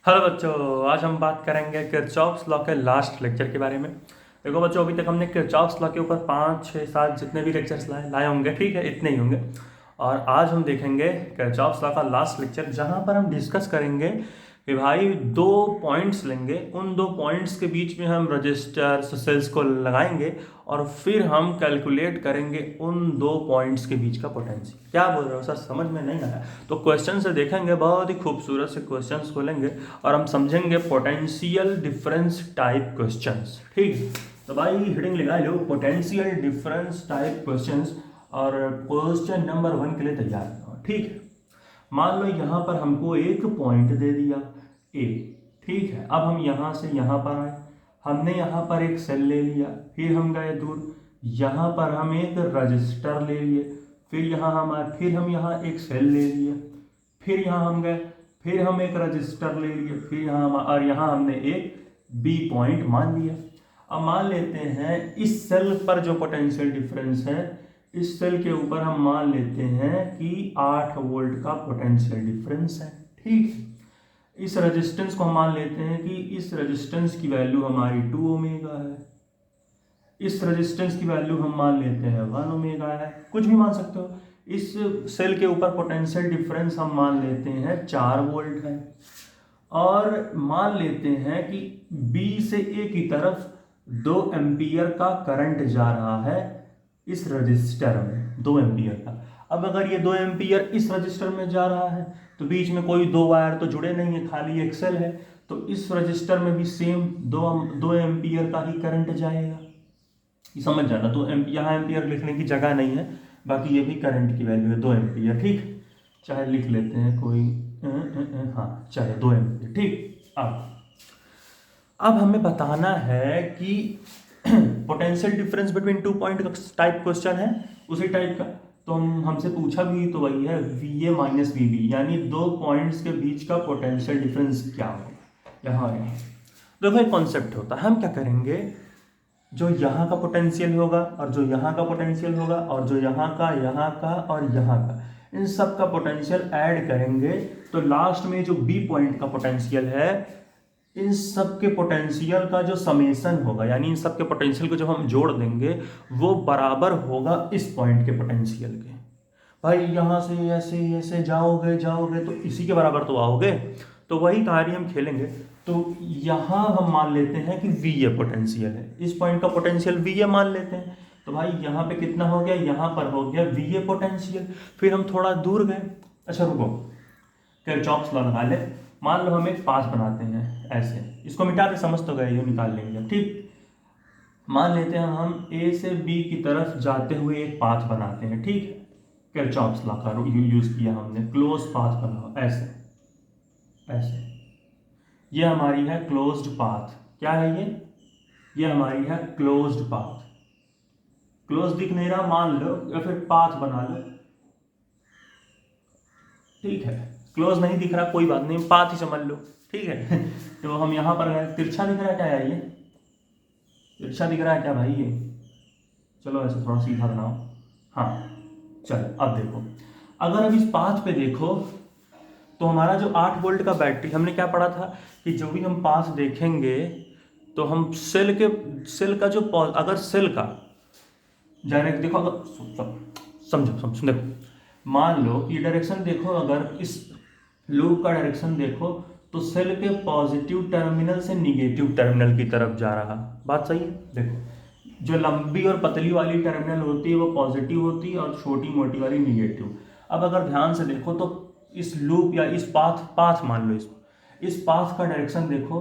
Hello बच्चों, आज हम बात करेंगे किरचॉफ्स लॉ के लास्ट लेक्चर के बारे में। देखो बच्चों, अभी तक हमने किरचॉफ्स लॉ के ऊपर 5 6 7 जितने भी लेक्चर्स लाए होंगे, ठीक है, इतने ही होंगे। और आज हम देखेंगे किरचॉफ्स लॉ का लास्ट लेक्चर, जहाँ पर हम डिस्कस करेंगे कि भाई दो पॉइंट्स लेंगे, उन दो पॉइंट्स के बीच में हम रजिस्टर्स सेल्स को लगाएंगे और फिर हम कैलकुलेट करेंगे उन दो पॉइंट्स के बीच का पोटेंशियल। क्या बोल रहे हो सर, समझ में नहीं आया? तो क्वेश्चन से देखेंगे, बहुत ही खूबसूरत से क्वेश्चंस खोलेंगे और हम समझेंगे पोटेंशियल डिफरेंस टाइप क्वेश्चंस। ठीक है, तो भाई हेडिंग लगा लो, पोटेंशियल डिफरेंस टाइप क्वेश्चंस, और क्वेश्चन नंबर 1 के लिए तैयार हो। ठीक है, मान लो यहाँ पर हमको एक पॉइंट दे दिया ए। ठीक है, अब हम यहाँ से यहाँ पर आए, हमने यहाँ पर एक सेल ले लिया, फिर हम गए दूर, यहाँ पर हम एक रजिस्टर ले लिए, फिर यहाँ हम आए, फिर हम यहाँ एक सेल ले लिए, फिर यहाँ हम गए, फिर हम एक रजिस्टर ले लिए, फिर यहाँ हम, और यहाँ हमने एक बी पॉइंट मान लिया। अब मान लेते हैं इस सेल पर जो पोटेंशियल डिफरेंस है, इस सेल के ऊपर हम मान लेते हैं कि 8 वोल्ट का पोटेंशियल डिफरेंस है। ठीक है, इस रेजिस्टेंस को हम मान लेते हैं कि इस रेजिस्टेंस की वैल्यू हमारी 2 ओमेगा है, इस रेजिस्टेंस की वैल्यू हम मान लेते हैं 1 ओमेगा है, कुछ भी मान सकते हो। इस सेल के ऊपर पोटेंशियल डिफरेंस हम मान लेते हैं 4 वोल्ट है, और मान लेते हैं कि बी से ए की तरफ 2 एम्पियर का करंट जा रहा है इस रजिस्टर में, 2 एम्पियर का। अब अगर ये 2 एम्पियर इस रजिस्टर में जा रहा है तो बीच में कोई दो वायर तो जुड़े नहीं है, खाली एक सेल है, तो इस रजिस्टर में भी सेम दो एम्पियर का ही करंट जाएगा। ये समझ जाना, तो यहाँ एम्पियर लिखने की जगह नहीं है, बाकी ये भी करंट की वैल्यू है 2 एम्पियर। ठीक, चाहे लिख लेते हैं कोई हाँ, चाहे 2 एम्पियर। ठीक, अब हमें बताना है कि पोटेंशियल डिफरेंस बिटवीन 2 पॉइंट का टाइप क्वेश्चन है, उसी टाइप का। तो हमसे पूछा भी तो वही है, V A minus V B, यानी दो पॉइंट्स के बीच का पोटेंशियल डिफरेंस क्या हो। यहाँ देखो एक कॉन्सेप्ट होता है, हम क्या करेंगे, जो यहाँ का पोटेंशियल होगा और जो यहाँ का पोटेंशियल होगा और जो यहाँ का और यहाँ का, इन सब का पोटेंशियल ऐड करेंगे, तो लास्ट में जो बी पॉइंट का पोटेंशियल है, इन सब के पोटेंशियल का जो समेशन होगा, यानी इन सब के पोटेंशियल को जब हम जोड़ देंगे, वो बराबर होगा इस पॉइंट के पोटेंशियल के। भाई यहाँ से ऐसे ऐसे जाओगे जाओगे तो इसी के बराबर तो आओगे, तो वही कहानी हम खेलेंगे। तो यहाँ हम मान लेते हैं कि वी ए पोटेंशियल है, इस पॉइंट का पोटेंशियल वी ए मान लेते हैं। तो भाई यहाँ पे कितना हो गया, यहाँ पर हो गया वी ए पोटेंशियल। फिर हम थोड़ा दूर गए, अच्छा रुको, किरचॉफ्स लॉ लगा ले। मान लो हम एक पाथ बनाते हैं ऐसे, इसको मिटा के समझ तो गए, ये निकाल लेंगे। ठीक, मान लेते हैं हम ए से बी की तरफ जाते हुए एक पाथ बनाते हैं। ठीक, किरचॉफ्स लॉ का यूज किया हमने, क्लोज पाथ बनाओ ऐसे ऐसे, ये हमारी है क्लोज्ड पाथ। क्या है ये हमारी है क्लोज्ड पाथ। क्लोज दिख नहीं रहा मान लो, या फिर पाथ बना लो। ठीक है, क्लोज नहीं दिख रहा कोई बात नहीं, पाथ ही समझ लो। ठीक है तो हम यहाँ पर गए, तिरछा दिख रहा है क्या यार, ये तिरछा दिख रहा है क्या भाई ये? चलो ऐसे थोड़ा सीधा बनाओ। हाँ, चलो अब देखो, अगर अब इस पाथ पे देखो, तो हमारा जो 8 वोल्ट का बैटरी, हमने क्या पढ़ा था कि जो भी हम पाथ देखेंगे तो हम सेल का जो अगर सेल का जाने देखो, अगर समझो देखो, मान लो ये डायरेक्शन देखो, अगर इस लूप का डायरेक्शन देखो, तो सेल के पॉजिटिव टर्मिनल से निगेटिव टर्मिनल की तरफ जा रहा। बात सही है? देखो, जो लंबी और पतली वाली टर्मिनल होती है वो पॉजिटिव होती है, और छोटी मोटी वाली निगेटिव। अब अगर ध्यान से देखो तो इस लूप या इस पाथ मान लो, इस पाथ का डायरेक्शन देखो,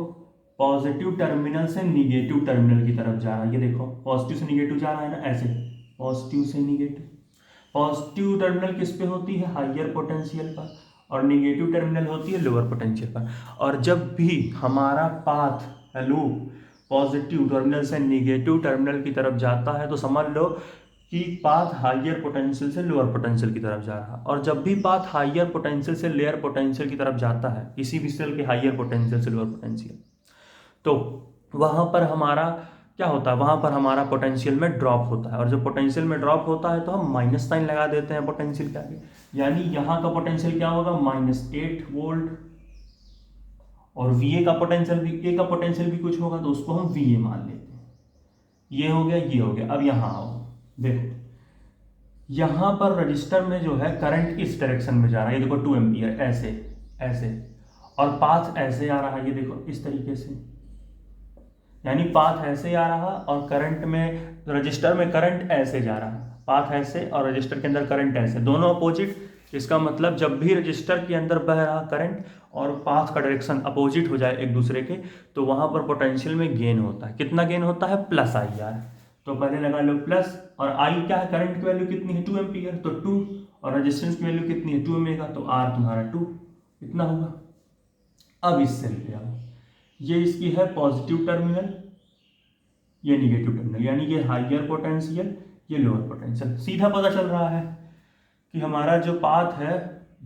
पॉजिटिव टर्मिनल से निगेटिव टर्मिनल की तरफ जा रहा है। ये देखो, पॉजिटिव से निगेटिव जा रहा है ना, ऐसे पॉजिटिव से निगेटिव। पॉजिटिव टर्मिनल किस पे होती है? हाइयर पोटेंशियल पर, और निगेटिव टर्मिनल होती है लोअर पोटेंशियल पर। और जब भी हमारा पाथ लूप पॉजिटिव टर्मिनल से निगेटिव टर्मिनल की तरफ जाता है, तो समझ लो कि पाथ हाइयर पोटेंशियल से लोअर पोटेंशियल की तरफ जा रहा। और जब भी पाथ हाइयर पोटेंशियल से लोअर पोटेंशियल की तरफ जाता है, किसी भी सेल के हाइयर पोटेंशियल से लोअर पोटेंशियल, तो वहाँ पर हमारा क्या होता है, वहाँ पर हमारा पोटेंशियल में ड्रॉप होता है। और जब पोटेंशियल में ड्रॉप होता है तो हम माइनस साइन लगा देते हैं पोटेंशियल के आगे, यानी यहाँ का पोटेंशियल क्या होगा, -8 वोल्ट, और वी ए का पोटेंशियल भी कुछ होगा, तो उसको हम वी ए मान लेते हैं। ये हो गया, ये हो गया। अब यहाँ आओ, देखो यहाँ पर रजिस्टर में जो है करंट इस डायरेक्शन में जा रहा है, ये देखो 2 एम्पियर ऐसे ऐसे, और पाथ ऐसे आ रहा है, ये देखो इस तरीके से, यानी पाथ ऐसे आ रहा और करंट में रजिस्टर में करंट ऐसे जा रहा, पाथ ऐसे और रजिस्टर के अंदर करंट ऐसे, दोनों अपोजिट। इसका मतलब जब भी रजिस्टर के अंदर बह रहा करंट और पाथ का डायरेक्शन अपोजिट हो जाए एक दूसरे के, तो वहां पर पोटेंशियल में गेन होता है। कितना गेन होता है? Plus I R. तो पहले लगा लो प्लस, और आई क्या है? करंट की वैल्यू कितनी है? 2 एम्पियर, तो 2, और रेजिस्टेंस की वैल्यू कितनी है? 2 ओमेगा, तो आर तुम्हारा 2 इतना होगा। अब इससे ले आओ, ये इसकी है पॉजिटिव टर्मिनल, ये निगेटिव टर्मिनल, यानी ये हाइयर पोटेंशियल, ये लोअर पोटेंशियल। सीधा पता चल रहा है कि हमारा जो पाथ है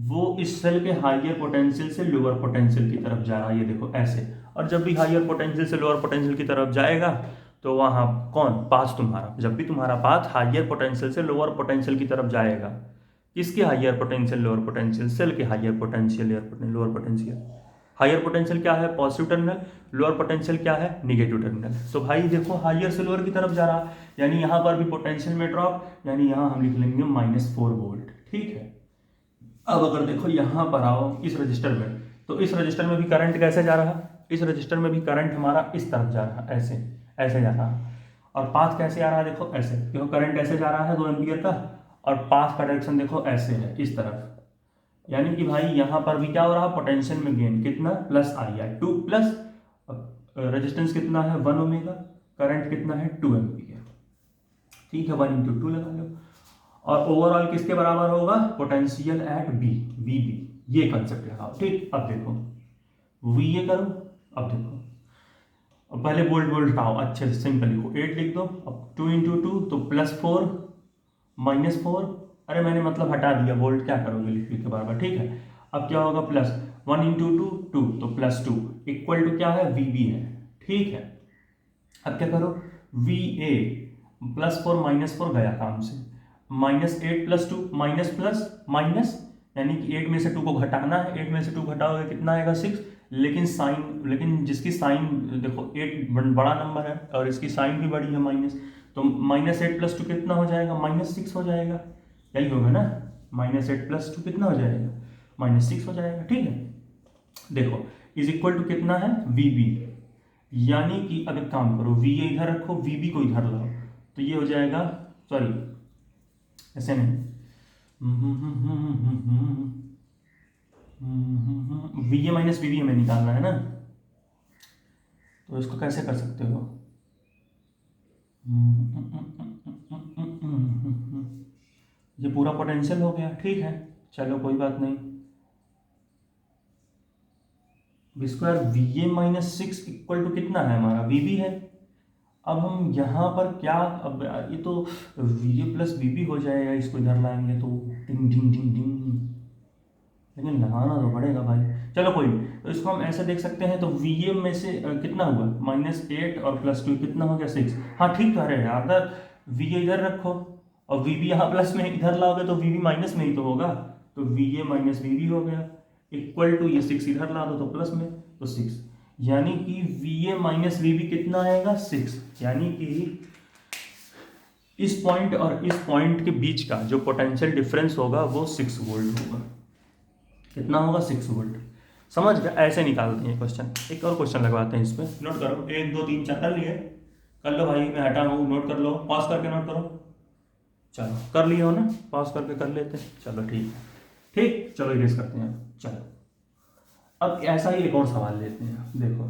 वो इस सेल के हाइयर पोटेंशियल से लोअर पोटेंशियल की तरफ जा रहा है, ये देखो ऐसे। और जब भी हाइयर पोटेंशियल से लोअर पोटेंशियल की तरफ जाएगा तो वहाँ कौन? पाथ तुम्हारा। जब भी तुम्हारा पाथ हाइयर पोटेंशियल से लोअर पोटेंशियल की तरफ जाएगा, किसके higher potential lower potential? Cell के higher potential lower potential. Higher potential क्या है? Positive terminal. लोअर पोटेंशियल क्या है? Negative terminal. तो भाई देखो हाइयर से लोअर की तरफ जा रहा, यानी यहाँ पर भी पोटेंशियल में ड्रॉप, यानी यहाँ हम लिख लेंगे -4 वोल्ट। ठीक है। अब अगर देखो यहाँ पर आओ इस रजिस्टर में, तो इस रजिस्टर में भी करंट कैसे जा रहा? इस रजिस्टर में भी करंट हमारा इस तरफ जा रहा, ऐसे ऐसे जा रहा। और पाथ कैसे आ रहा है? देखो ऐसे, देखो करंट ऐसे जा रहा है 2 एम्पियर का, और पाथ का डायरेक्शन देखो ऐसे है, इस तरफ। यानी कि भाई यहाँ पर भी क्या हो रहा? पोटेंशियल में गेन कितना? Plus I R 2 plus, resistance कितना है? 1 ओमेगा, करंट कितना है? 2 एम्पियर। ठीक है, 1 × 2 लगा लो। और ओवरऑल किसके बराबर होगा? Potential at B, V B, ये कंसेप्ट लगाओ। ठीक, अब देखो वी ए करो, अब देखो, अब पहले वोल्ट वोल्ट हटाओ, अच्छे से सिंपल लिखो, 8 लिख दो। अब 2 × 2 तो +4 -4, अरे मैंने मतलब हटा दिया, वोल्ट क्या करोगे लिख के बार बार। ठीक है, अब क्या होगा? प्लस 1 × 2 2, तो +2 इक्वल टू क्या है? वी बी है। ठीक है, अब क्या करो? वी ए +4 -4 गया काम से, -8 + 2 माइनस प्लस माइनस, यानी कि 8 में से 2 को घटाना है, 8 में से 2 घटाओगे कितना आएगा? 6। लेकिन जिसकी साइन देखो 8 बड़ा नंबर है और इसकी साइन भी बड़ी है माइनस, तो -8 + 2 कितना हो जाएगा? -6 हो जाएगा। यही होगा ना, -8 + 2 कितना हो जाएगा? -6 हो जाएगा। ठीक है, देखो इज इक्वल टू कितना है? वी बी, यानी कि अब एक काम करो, वी ए इधर रखो, वी बी को इधर लाओ, तो ये हो जाएगा, सॉरी ऐसे नहीं, V A minus V B हमें निकालना है ना, तो इसको कैसे कर सकते हो? ये पूरा पोटेंशियल हो गया। ठीक है, चलो कोई बात नहीं। V² V A -6 equal to कितना है हमारा? वी बी है। अब हम यहाँ पर क्या, अब ये तो V A plus V B हो जाएगा, इसको इधर लाएंगे तो डिंग डिंग डिंग डिंग, लेकिन लगाना तो पड़ेगा भाई। चलो कोई नहीं, तो इसको हम ऐसे देख सकते हैं, तो वी ए में से कितना हुआ? -8 और +2 कितना हो गया? 6। हाँ ठीक तो है यार, वी ए इधर रखो और वी बी यहाँ प्लस में इधर लाओगे तो वी बी माइनस में ही तो होगा, तो V A minus V B हो गया इक्वल टू, ये 6 इधर ला दो तो प्लस में, तो 6, यानी कि V A minus V B कितना आएगा? 6। यानी कि इस पॉइंट और इस पॉइंट के बीच का जो पोटेंशियल डिफरेंस होगा वो 6 वोल्ट होगा। कितना होगा? 6 वोल्ट। समझ गया? ऐसे निकालते हैं क्वेश्चन। एक और क्वेश्चन लगवाते हैं, इस पर नोट करो, 1 2 3 4 कर लिए, कर लो भाई, मैं हटा हूँ, नोट कर लो, पॉज करके नोट करो। चलो कर लिए हो ना, पॉज करके कर लेते हैं, चलो ठीक है। ठीक, चलो इरेज करते हैं। चलो अब ऐसा ही एक और सवाल लेते हैं। देखो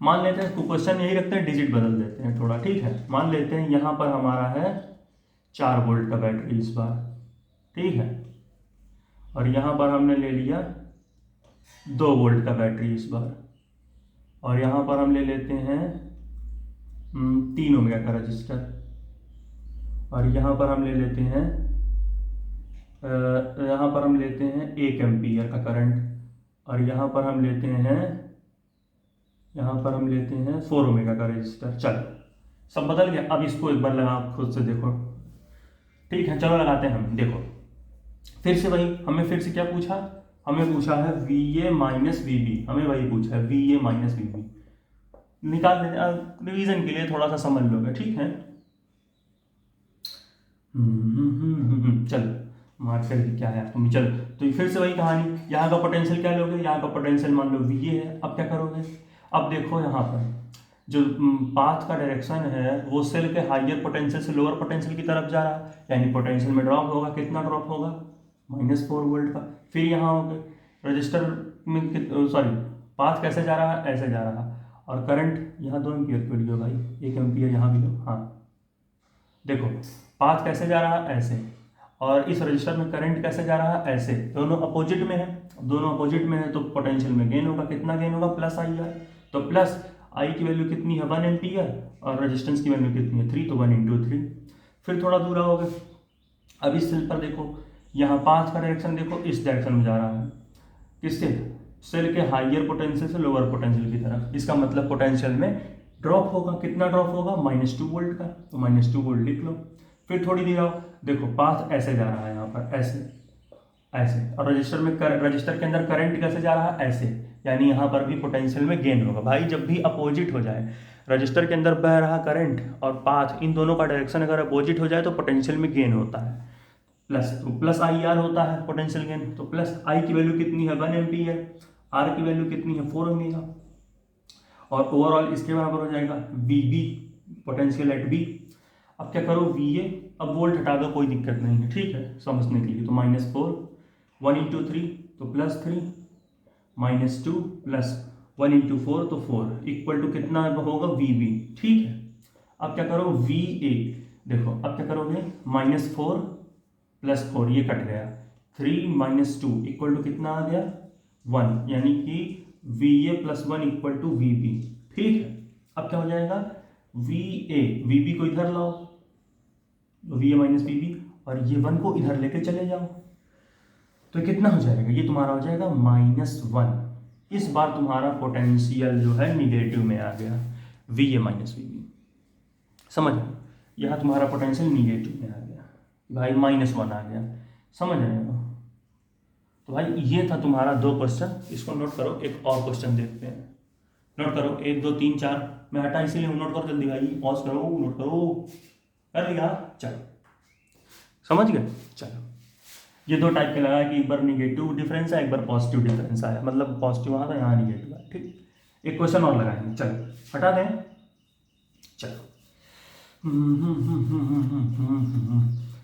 मान लेते हैं, क्वेश्चन यही रखते हैं, डिजिट बदल देते हैं थोड़ा। ठीक है, मान लेते हैं यहाँ पर हमारा है 4 वोल्ट का बैटरी इस बार। ठीक है, और यहाँ पर हमने ले लिया 2 वोल्ट का बैटरी इस बार, और यहाँ पर हम ले लेते हैं 3 ओमेगा का रजिस्टर, और यहाँ पर हम ले लेते हैं 1 एम्पीयर का करंट, और यहाँ पर हम लेते हैं 4 ओमेगा का रजिस्टर। चलो सब बदल गया। अब इसको एक बार लगा खुद से देखो। ठीक है, चलो लगाते हैं हम। देखो फिर से वही, हमें फिर से क्या पूछा? हमें पूछा है V A minus V B, हमें वही पूछा है V A minus V B. निकाल लेते, रिवीजन के लिए थोड़ा सा समझ लोगे, ठीक है। चलो मार्क करके क्या है तुम, चलो तो फिर से वही कहानी, यहाँ का पोटेंशियल क्या लोगे, यहाँ का पोटेंशियल मान लो वी ए है। अब क्या करोगे, अब देखो यहाँ पर जो पाथ का डायरेक्शन है वो सेल के हाइयर पोटेंशियल से लोअर पोटेंशियल की तरफ जा रहा है, यानी पोटेंशियल में ड्रॉप होगा, कितना ड्रॉप होगा, -4 वोल्ट का। फिर यहाँ हो गए रजिस्टर में, सॉरी पाथ कैसे जा रहा है, ऐसे जा रहा है, और करंट यहाँ 2 एम्पियर पे लियो भाई, 1 एम्पियर यहाँ भी लो। हाँ देखो पाथ कैसे जा रहा है, ऐसे, और इस रजिस्टर में करंट कैसे जा रहा है, ऐसे, दोनों अपोजिट में है। दोनों अपोजिट में है तो पोटेंशियल में गेन होगा, कितना गेन होगा, प्लस आई आर। तो प्लस आई की वैल्यू कितनी है, 1 एम्पियर, और रेजिस्टेंस की वैल्यू कितनी है 3, तो 1 × 3। फिर थोड़ा दूर आओगे, अब इस सेल पर देखो, यहाँ पाथ का डायरेक्शन देखो इस डायरेक्शन में जा रहा है, किससे, सेल के हाइयर पोटेंशियल से लोअर पोटेंशियल की तरफ। इसका मतलब पोटेंशियल में ड्रॉप होगा, कितना ड्रॉप होगा, -2 वोल्ट का, तो -2 वोल्ट लिख लो। फिर थोड़ी देर आओ, देखो पाथ ऐसे जा रहा है, यहाँ पर ऐसे ऐसे, और रजिस्टर में रजिस्टर के अंदर करंट कैसे जा रहा है, ऐसे, यानी यहाँ पर भी पोटेंशियल में गेन होगा। भाई जब भी अपोजिट हो जाए, रजिस्टर के अंदर बह रहा करंट और पाथ, इन दोनों का डायरेक्शन अगर अपोजिट हो जाए तो पोटेंशियल में गेन होता है, प्लस, तो प्लस आई आर होता है पोटेंशियल गेन। तो प्लस आई की वैल्यू कितनी है, 1 एम्पियर, आर की वैल्यू कितनी है, 4 ओमेगा, और ओवरऑल इसके बराबर हो जाएगा V B, potential at B. अब क्या करो, वी ए, अब वोल्ट हटा दो, कोई दिक्कत नहीं है, ठीक है समझने के लिए। तो -4, 1 × 3 तो +3, -2 प्लस 1 × 4 तो 4, इक्वल टू कितना होगा, वी बी, ठीक है। अब क्या करो, वी ए, देखो अब क्या करोगे, -4 + 4, ये कट गया, 3 - 2 इक्वल टू कितना आ गया, 1, यानी कि V A + 1 equal to V B, ठीक है। अब क्या हो जाएगा, वी ए, वी बी को इधर लाओ, V A minus V B, और ये 1 को इधर लेके चले जाओ, तो कितना हो जाएगा, ये तुम्हारा हो जाएगा -1। इस बार तुम्हारा पोटेंशियल जो है निगेटिव में आ गया, V A minus V B, समझ, यहाँ तुम्हारा पोटेंशियल निगेटिव में आ गया, भाई -1 आ गया, समझ रहे हो। तो भाई ये था तुम्हारा 2 क्वेश्चन, इसको नोट करो। एक और क्वेश्चन देखते हैं, नोट करो, 1 2 3 4, मैं हटा इसीलिए नोट करो जल्दी भाई, पॉज करो, नोट करो, कर लिया, चलो समझ गए। चलो ये 2 टाइप के लगा कि एक बार निगेटिव डिफरेंस है, एक बार पॉजिटिव डिफरेंस आया, मतलब पॉजिटिव आया था, यहाँ निगेटिव आया, ठीक। एक क्वेश्चन और लगाएंगे, चलो हटा दें, चलो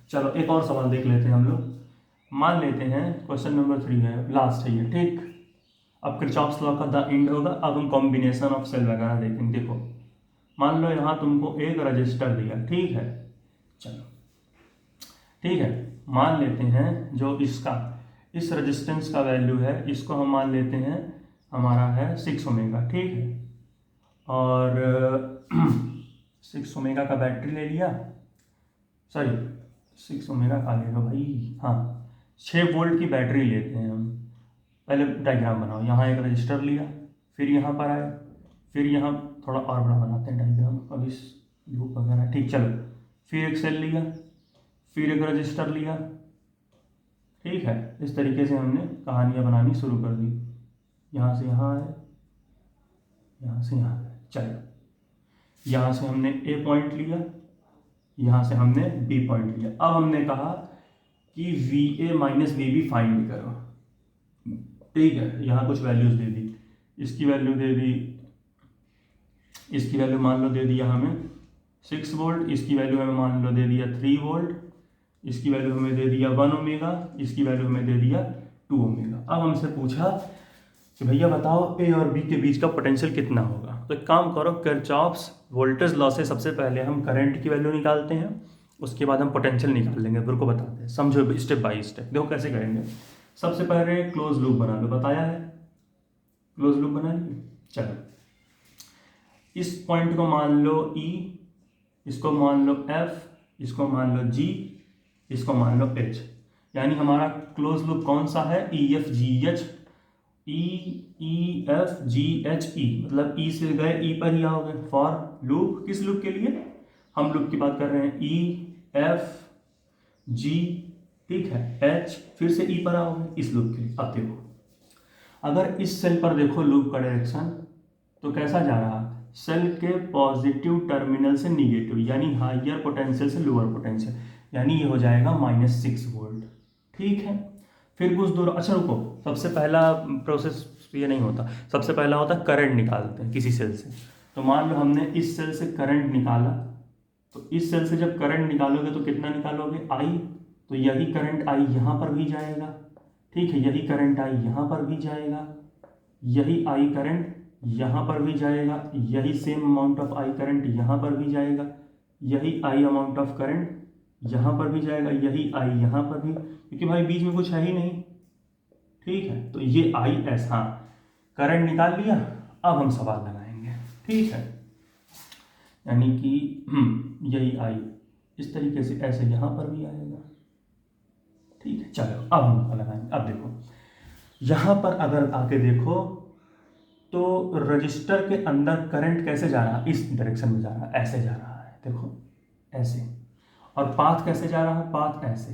चलो एक और सवाल देख लेते हैं हम लोग। मान लेते हैं क्वेश्चन नंबर 3 है, लास्ट है ये, ठीक। अब किरचॉफ्स लॉ का द एंड होगा, अब हम कॉम्बिनेशन ऑफ सेल वगैरह देखेंगे। देखो मान लो यहाँ तुमको एक रजिस्टर दिया, ठीक है, चलो ठीक है, मान लेते हैं जो इसका, इस रेजिस्टेंस का वैल्यू है, इसको हम मान लेते हैं हमारा है 6 ओमेगा, ठीक है, और 6 ओमेगा का बैटरी ले लिया, सॉरी 6 ओमेगा का ले लो भाई, हाँ 6 वोल्ट की बैटरी लेते हैं हम। पहले डायग्राम बनाओ, यहाँ एक रजिस्टर लिया, फिर यहाँ पर आए, फिर यहाँ थोड़ा और बड़ा बनाते हैं डायग्राम, अब इस लूप वगैरह, ठीक। चलो फिर एक सेल लिया, फिर एक रजिस्टर लिया, ठीक है। इस तरीके से हमने कहानियाँ बनानी शुरू कर दी, यहाँ से यहाँ आए, यहाँ से यहाँ आए, चलो यहाँ से हमने ए पॉइंट लिया, यहाँ से हमने बी पॉइंट लिया। अब हमने कहा कि V A minus V B find करो, ठीक है। यहाँ कुछ वैल्यूज दे दी, इसकी वैल्यू दे दी, इसकी वैल्यू मान लो दे दिया हमें 6 वोल्ट, इसकी वैल्यू हमें मान लो दे दिया 3 वोल्ट, इसकी वैल्यू हमें दे दिया 1 ओमेगा, इसकी वैल्यू हमें दे दिया 2 ओमेगा। अब हमसे पूछा कि भैया बताओ ए और बी के बीच का पोटेंशियल कितना होगा। तो एक काम करो, किरचॉफ्स वोल्टेज लॉ से सबसे पहले हम करंट की वैल्यू निकालते हैं, उसके बाद हम पोटेंशियल निकाल लेंगे। फिर को बताते हैं, समझो स्टेप बाय स्टेप। देखो कैसे करेंगे। सबसे पहले क्लोज लूप बना लो, बताया है क्लोज लूप बना लिए। चलो इस पॉइंट को मान लो E, इसको मान लो F, इसको मान लो G, इसको मान लो H। यानी हमारा क्लोज लूप कौन सा है, EFGH, EFGHE, मतलब E से गए E पर ही आओगे। फॉर लूप, किस लूप के लिए, हम लूप की बात कर रहे हैं, EFG, ठीक है, H, फिर से E पर आओगे इस लूप के लिए। अब देखो अगर इस सेल पर देखो लूप का डायरेक्शन तो कैसा जा रहा है, सेल के पॉजिटिव टर्मिनल से निगेटिव, यानी हाइयर पोटेंशियल से लोअर पोटेंशियल, यानी ये हो जाएगा -6 वोल्ट। ठीक है, फिर कुछ दूर, अच्छा रुको, सबसे पहला प्रोसेस ये नहीं होता, सबसे पहला होता करंट निकालते हैं किसी सेल से। तो मान लो हमने इस सेल से करंट निकाला, तो इस सेल से जब करंट निकालोगे तो कितना निकालोगे, आई, तो यही करंट आई यहाँ पर भी जाएगा। ठीक है, यही करंट आई यहाँ पर भी जाएगा, यही आई करंट यहाँ पर भी जाएगा, यही same amount of I current यहाँ पर भी जाएगा, यही आई अमाउंट ऑफ करंट यहाँ पर भी जाएगा, यही आई यहाँ पर भी, क्योंकि भाई बीच में कुछ है ही नहीं। ठीक है, तो ये आई एस, हाँ करंट निकाल लिया। अब हम सवाल लगाएंगे। ठीक है, यानी कि यही आई इस तरीके से ऐसे यहाँ पर भी आएगा। ठीक है, चलो अब हम लगाएंगे। अब देखो यहाँ पर अगर आके देखो तो रजिस्टर के अंदर करंट कैसे जा रहा है, इस डायरेक्शन में जा रहा है, ऐसे जा रहा है, देखो ऐसे। और पाथ कैसे जा रहा है, पाथ ऐसे,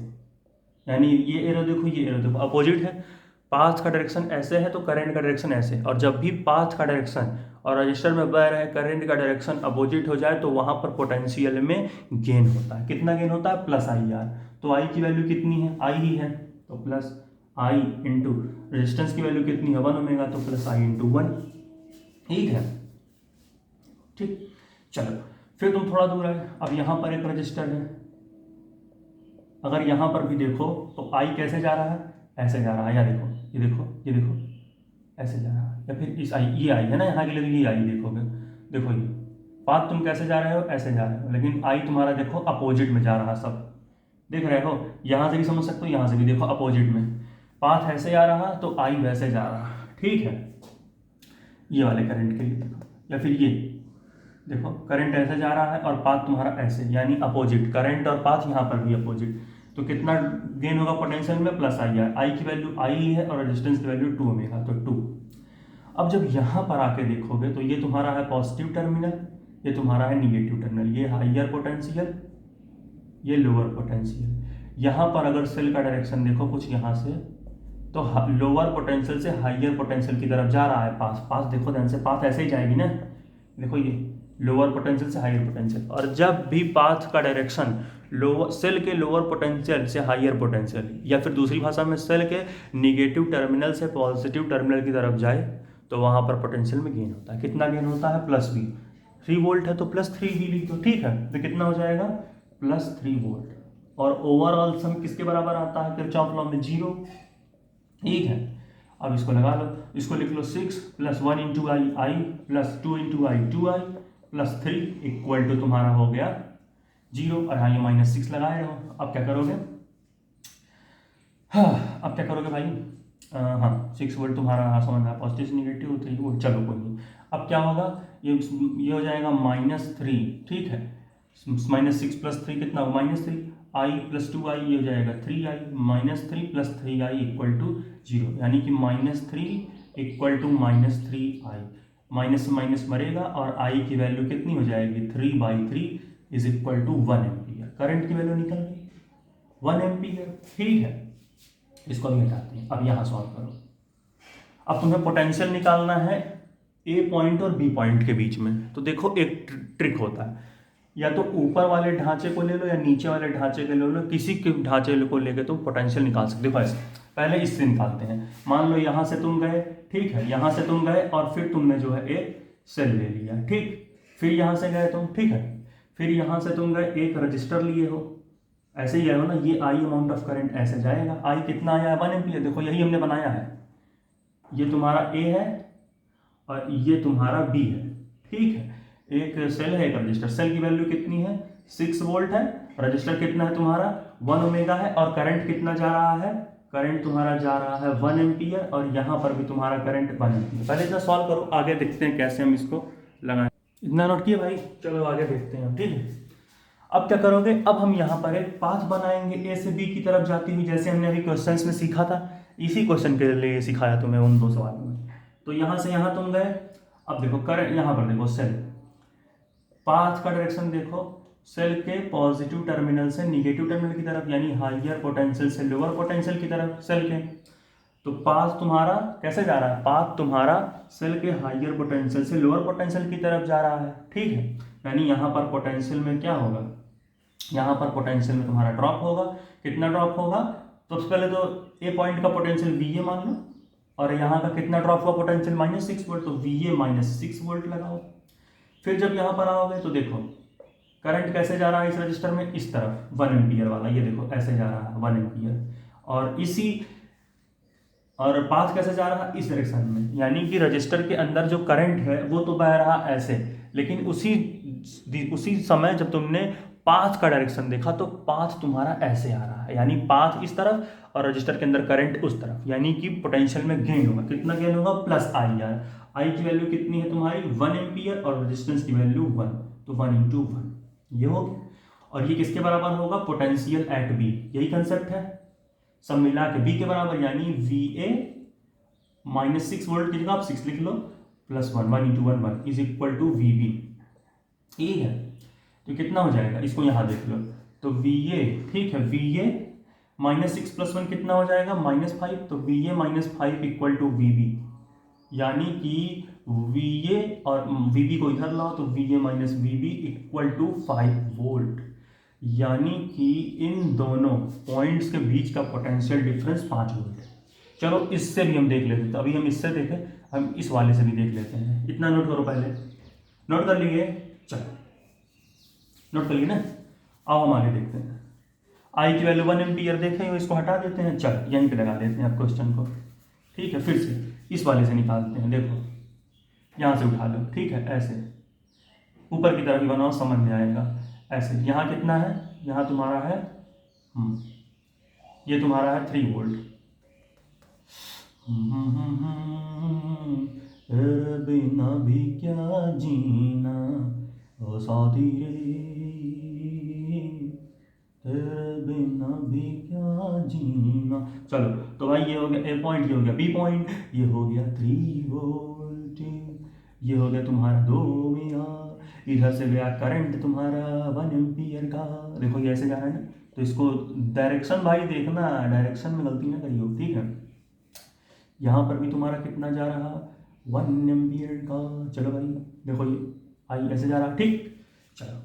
यानी ये एरो देखो, ये एरो देखो, अपोजिट है। पाथ का डायरेक्शन ऐसे है तो करंट का डायरेक्शन ऐसे, और जब भी पाथ का डायरेक्शन और रजिस्टर में बह रहे करंट का डायरेक्शन अपोजिट हो जाए तो वहाँ पर पोटेंशियल में गेन होता है। कितना गेन होता है, प्लस आई आर। तो आई की वैल्यू कितनी है, आई ही है, तो प्लस आई इंटू रेजिस्टेंस की वैल्यू कितनी है, 1 ओमेगा, तो प्लस आई इंटू 1। ठीक है, ठीक, चलो फिर तुम थोड़ा दूर आए। अब यहाँ पर एक रजिस्टर है, अगर यहाँ पर भी देखो तो आई कैसे जा रहा है, ऐसे जा रहा है, या देखो ये देखो, ये देखो ऐसे जा रहा है, या फिर इस आई, ये आई है ना यहाँ के लिए, ये आई देखोगे, देखो ये पाथ तुम कैसे जा रहे हो, ऐसे जा रहे हो, लेकिन आई तुम्हारा देखो अपोजिट में जा रहा है, सब देख रहे हो। यहाँ से भी समझ सकते हो, यहाँ से भी देखो अपोजिट में, पाथ ऐसे आ रहा तो आई वैसे जा रहा। ठीक है, ये वाले करंट के लिए देखो, या फिर ये देखो करंट ऐसे जा रहा है और पाथ तुम्हारा ऐसे, यानी अपोजिट, करंट और पाथ यहाँ पर भी अपोजिट। तो कितना गेन होगा पोटेंशियल में, प्लस आई आर। आई की वैल्यू आई ही है और रेजिस्टेंस की वैल्यू 2 ओमेगा, तो 2। अब जब यहाँ पर आके देखोगे तो ये तुम्हारा है पॉजिटिव टर्मिनल, ये तुम्हारा है निगेटिव टर्मिनल, ये हाइयर पोटेंशियल, ये लोअर पोटेंशियल। यहाँ पर अगर सेल का डायरेक्शन देखो कुछ यहाँ से, तो लोअर पोटेंशियल से हाइयर पोटेंशियल की तरफ जा रहा है पाथ। पाथ देखो ध्यान से, पाथ ऐसे ही जाएगी ना, देखो ये लोअर पोटेंशियल से हाइयर पोटेंशियल। और जब भी पाथ का डायरेक्शन लोअर सेल के लोअर पोटेंशियल से हाइयर पोटेंशियल, या फिर दूसरी भाषा में सेल के निगेटिव टर्मिनल से पॉजिटिव टर्मिनल की तरफ जाए, तो वहाँ पर पोटेंशियल में गेन होता है। कितना गेन होता है, प्लस भी। 3 वोल्ट है तो प्लस 3 ही लिख दो। ठीक है, तो कितना हो जाएगा, प्लस 3 वोल्ट। और ओवरऑल सम किसके बराबर आता है, किरचॉफ लॉ में 0। ठीक है, अब इसको लगा लो, इसको लिख लो 6 plus 1 into I, I plus 2 into I, 2 I plus 3 equal to तुम्हारा हो गया 0। और हाँ ये -6 लगाए रहो। अब क्या करोगे, हाँ अब क्या करोगे भाई, हाँ 6 वोल्ट तुम्हारा, हाँ समझना, पॉजिटिव से निगेटिव 3 वोल्ट, चलो कोई नहीं। अब क्या होगा, ये हो जाएगा -3। ठीक है, -6 प्लस 3 कितना होगा, -3, आई प्लस 2 आई, ये हो जाएगा 3 I, -3 plus 3 I equal to 0, यानी कि -3 इक्वल टू -3 आई। माइनस से माइनस मरेगा और आई की वैल्यू कितनी हो जाएगी, 3/3 is equal to 1 ampere. Current की वैल्यू निकल गई 1 एम्पियर। ठीक है, इसको भी हटाते हैं। अब यहाँ सॉल्व करो। अब तुम्हें पोटेंशियल निकालना है ए पॉइंट और बी पॉइंट के बीच में। तो देखो एक ट्रिक होता है, या तो ऊपर वाले ढांचे को ले लो या नीचे वाले ढांचे को ले लो, किसी के ढांचे को लेके तुम पोटेंशियल निकाल सकते हो। ऐसे पहले इससे निकालते हैं। मान लो यहाँ से तुम गए, ठीक है, यहाँ से तुम गए और फिर तुमने जो है एक सेल ले लिया, ठीक, फिर यहाँ से गए तुम, ठीक है, फिर यहाँ से तुम गए एक रजिस्टर लिए हो, ऐसे ही आएगा ना, ये आई अमाउंट ऑफ करंट ऐसे जाएगा। आई कितना आया है, 1 एम्पियर। देखो यही हमने बनाया है, ये तुम्हारा ए है और ये तुम्हारा बी है, ठीक है। एक सेल है, एक रजिस्टर। सेल की वैल्यू कितनी है, 6 वोल्ट है। रजिस्टर कितना है तुम्हारा, 1 ओमेगा है। और करंट कितना जा रहा है, करंट तुम्हारा जा रहा है 1 एम्पियर और यहाँ पर भी तुम्हारा करंट 1 एम्पियर। पहले इतना सॉल्व करो, आगे देखते हैं कैसे हम इसको लगाएं। इतना नोट किए भाई, चलो आगे देखते हैं, ठीक है। अब क्या करोगे, अब हम यहाँ पर एक पाथ बनाएंगे ए से बी की तरफ जाती हुई, जैसे हमने अभी क्वेश्चंस में सीखा था। इसी क्वेश्चन के लिए सिखाया तुम्हें उन 2 सवालों में। तो यहाँ से यहाँ तुम गए, अब देखो करंट, यहाँ पर देखो सेल, पाथ का डायरेक्शन देखो, सेल के पॉजिटिव टर्मिनल से निगेटिव टर्मिनल की तरफ, यानी हाइयर पोटेंशियल से लोअर पोटेंशियल की तरफ सेल के। तो पाथ तुम्हारा कैसे जा रहा है, पाथ तुम्हारा सेल के हाइयर पोटेंशियल से लोअर पोटेंशियल की तरफ जा रहा है, ठीक है। यानी यहाँ पर पोटेंशियल में क्या होगा, यहाँ पर पोटेंशियल में तुम्हारा ड्रॉप होगा। कितना ड्रॉप होगा, तो सबसे पहले तो ए पॉइंट का पोटेंशियल वी ए मान लो, और यहाँ का कितना ड्रॉप हुआ पोटेंशियल -6 वोल्ट, तो वी ए -6 वोल्ट लगाओ। फिर जब यहाँ पर आओगे तो देखो करंट कैसे जा रहा है इस रजिस्टर में, इस तरफ 1 एम्पियर वाला, ये देखो ऐसे जा रहा है 1 एम्पियर, और पाथ कैसे जा रहा है इस डायरेक्शन में। यानी कि रजिस्टर के अंदर जो करंट है वो तो बह रहा ऐसे, लेकिन उसी समय जब तुमने पाथ का डायरेक्शन देखा तो पाथ तुम्हारा ऐसे आ रहा है, यानी पाथ इस तरफ और रजिस्टर के अंदर करंट उस तरफ, यानी कि पोटेंशियल में गेन होगा। कितना गेन होगा, प्लस आई आर। आई की वैल्यू कितनी है तुम्हारी 1 एम्पियर और रेजिस्टेंस की वैल्यू 1, तो 1 × 1 ये हो गया। और ये किसके बराबर होगा, पोटेंशियल एट बी, यही कंसेप्ट है। सब मिला के बी के बराबर, यानी वी ए -6 वोल्ट की जगह आप 6 लिख लो, plus 1, 1 × 1 1 is equal to V B. ठीक है, तो कितना हो जाएगा, इसको यहाँ देख लो, तो वी ए, ठीक है, वी ए -6 + 1 कितना हो जाएगा, -5, तो V A -5 equal to V B. यानी कि वी ए और वी बी को इधर लाओ, तो V A minus V B equal to 5 volt. यानी कि इन दोनों पॉइंट्स के बीच का पोटेंशियल डिफरेंस 5 वोल्ट है। चलो इससे भी हम देख लेते हैं, तो अभी हम इससे देखें, हम इस वाले से भी देख लेते हैं। इतना नोट करो, पहले नोट कर लिए, चलो नोट कर लिए ना। आओ हम आगे देखते हैं। आई की वैल्यू 1 एम्पियर देखें, इसको हटा देते हैं, चल यहीं पे लगा देते हैं आप क्वेश्चन को। ठीक है, फिर से इस वाले से निकालते हैं, देखो यहाँ से उठा लो, ठीक है, ऐसे ऊपर की तरफ ही बनाओ, समझ में आएगा। ऐसे यहाँ कितना है, यहाँ तुम्हारा है ये तुम्हारा है 3 वोल्ट। बिना भी क्या जीना ओ साथी रे, बिना भी क्या जीना। चलो तो भाई ये हो गया ए पॉइंट, ये हो गया बी पॉइंट, ये हो गया 3 वोल्ट, ये हो गया तुम्हारा 2 में, इधर से गया करंट तुम्हारा 1 एम्पियर का। देखो ये ऐसे जा रहा है ना, तो इसको डायरेक्शन भाई देखना, डायरेक्शन में गलती ना करियो, ठीक है। यहाँ पर भी तुम्हारा कितना जा रहा, 1 एम्पियर का। चलो भाई देखो ये आई ऐसे जा रहा, ठीक। चलो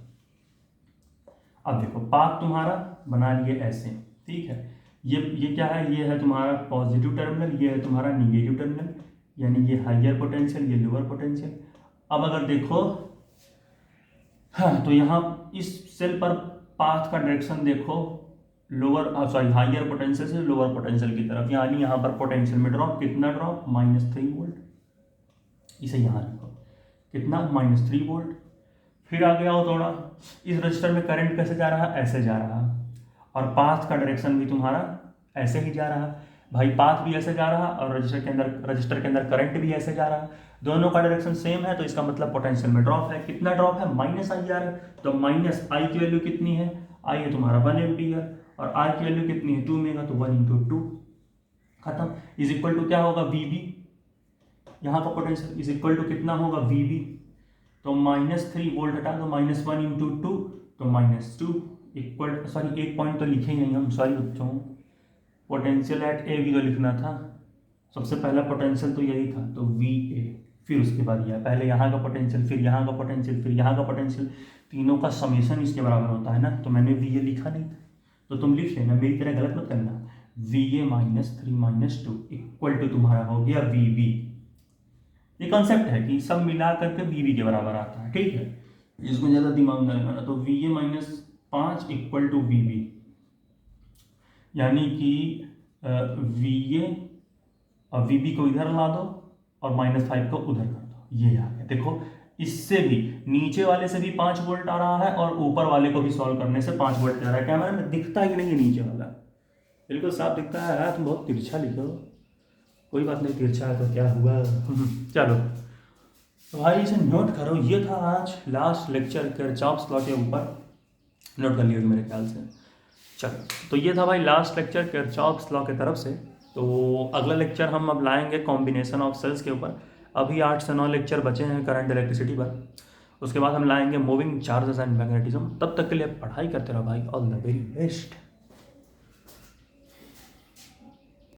अब देखो पाथ तुम्हारा बना लिए ऐसे, ठीक है। ये क्या है, ये है तुम्हारा पॉजिटिव टर्मिनल, ये है तुम्हारा निगेटिव टर्मिनल, यानी ये हाइयर पोटेंशियल, ये लोअर पोटेंशियल। अब अगर देखो हाँ, तो यहाँ इस सेल पर पाथ का डायरेक्शन देखो हाइयर पोटेंशियल से लोअर पोटेंशियल की तरफ, यानी यहाँ पर पोटेंशियल में ड्रॉप, कितना ड्रॉप, -3 वोल्ट। इसे यहाँ रखो, कितना, -3 वोल्ट। फिर आगे आओ थोड़ा, इस रजिस्टर में करंट कैसे जा रहा है, ऐसे जा रहा, और पाथ का डायरेक्शन भी तुम्हारा ऐसे ही जा रहा। भाई पाथ भी ऐसे जा रहा और रजिस्टर के अंदर करंट भी ऐसे जा रहा, दोनों का डायरेक्शन सेम है, तो इसका मतलब पोटेंशियल में ड्रॉप है। कितना ड्रॉप है, -IR है, तो माइनस आई की वैल्यू कितनी है, आई है तुम्हारा 1 एम्पियर, और आर की वैल्यू कितनी है 2 मेगा, तो 1 × 2 खत्म। इज इक्वल टू क्या होगा, वी बी, यहाँ का पोटेंशियल इज इक्वल टू कितना होगा, वी बी, तो -3 वोल्ट हटा दो, -1 × 2, तो -2 इक्वल, सॉरी एक पॉइंट तो लिखे ही नहीं हम, सॉरी बच्चों, पोटेंशियल एट ए भी तो लिखना था, सबसे पहला पोटेंशियल तो यही था, तो वी ए, फिर उसके बाद यह, पहले यहाँ का पोटेंशियल, फिर यहाँ का पोटेंशियल, फिर यहाँ का पोटेंशियल, तीनों का समेशन इसके बराबर होता है ना, तो मैंने वी ए लिखा नहीं था, तो तुम लिख लेना, मेरी तरह गलत मत करना। वी ए -3 - 2 इक्वल टू तुम्हारा हो गया वी बी। ये कॉन्सेप्ट है कि सब मिला करके वी बी के बराबर आता है, ठीक है, इसमें ज़्यादा दिमाग न लगाना। तो V A -5 equal to V B, यानी कि वी ए और वी बी को इधर ला दो और -5 को उधर कर दो, ये आ गया। देखो इससे भी नीचे वाले से भी 5 वोल्ट आ रहा है और ऊपर वाले को भी सॉल्व करने से 5 वोल्ट आ रहा है। कैमरा में दिखता ही नहीं है नीचे वाला, बिल्कुल साफ दिखता है। यार तुम बहुत तिरछा लिखो, कोई बात नहीं, तिरछा है तो क्या हुआ। चलो तो भाई इसे नोट करो, ये था आज लास्ट लेक्चर किरचॉफ्स लॉ के ऊपर, नोट कर लिया मेरे ख्याल से। चलो तो ये था भाई लास्ट लेक्चर किरचॉफ्स लॉ के तरफ से। तो अगला लेक्चर हम अब लाएंगे कॉम्बिनेशन ऑफ सेल्स के ऊपर। अभी 8 से 9 लेक्चर बचे हैं करंट इलेक्ट्रिसिटी पर, उसके बाद हम लाएंगे मूविंग चार्जेस एंड मैग्नेटिज्म। तब तक के लिए पढ़ाई करते रहो भाई, ऑल द वेरी बेस्ट।